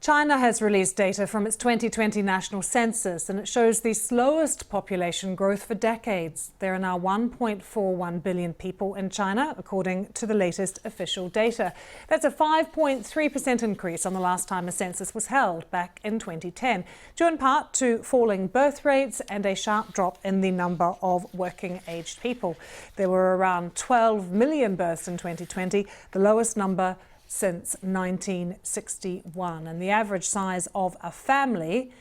China has released data from its 2020 national census, and it shows the slowest population growth for decades. There are now 1.41 billion people in China, according to the latest official data. That's a 5.3% increase on the last time a census was held back in 2010, due in part to falling birth rates and a sharp drop in the number of working-aged people. There were around 12 million births in 2020, the lowest number since 1961, and the average size of a family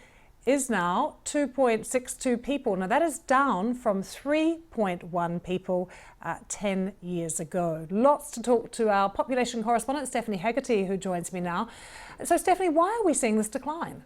is now 2.62 people. Now that is down from 3.1 people 10 years ago. Lots to talk to our population correspondent Stephanie Hegarty, who joins me now. So Stephanie, why are we seeing this decline?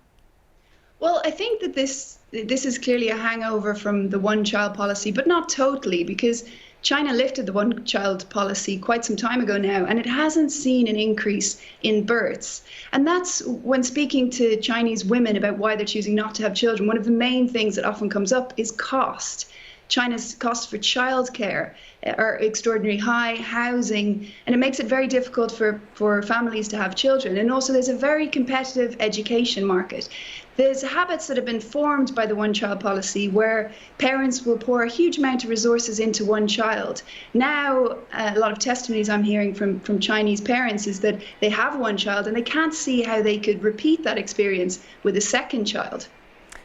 Well, I think that this is clearly a hangover from the one-child policy, but not totally, because China lifted the one-child policy quite some time ago now, and it hasn't seen an increase in births. And that's when speaking to Chinese women about why they're choosing not to have children. One of the main things that often comes up is cost. China's costs for childcare are extraordinarily high, housing, and it makes it very difficult for families to have children. And also there's a very competitive education market. There's habits that have been formed by the one-child policy where parents will pour a huge amount of resources into one child. Now, a lot of testimonies I'm hearing from Chinese parents is that they have one child and they can't see how they could repeat that experience with a second child.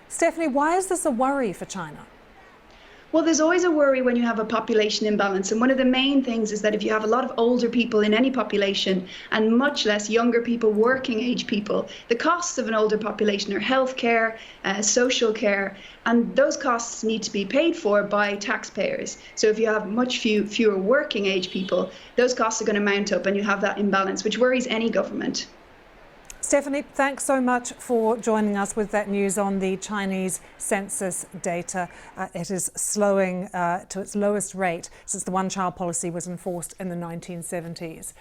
Stephanie, why is this a worry for China? Well, there's always a worry when you have a population imbalance. And one of the main things is that if you have a lot of older people in any population and much less younger people, working age people, the costs of an older population are healthcare, social care, and those costs need to be paid for by taxpayers. So if you have much fewer working age people, those costs are going to mount up and you have that imbalance, which worries any government. Stephanie, thanks so much for joining us with that news on the Chinese census data. It is slowing to its lowest rate since the one-child policy was enforced in the 1970s.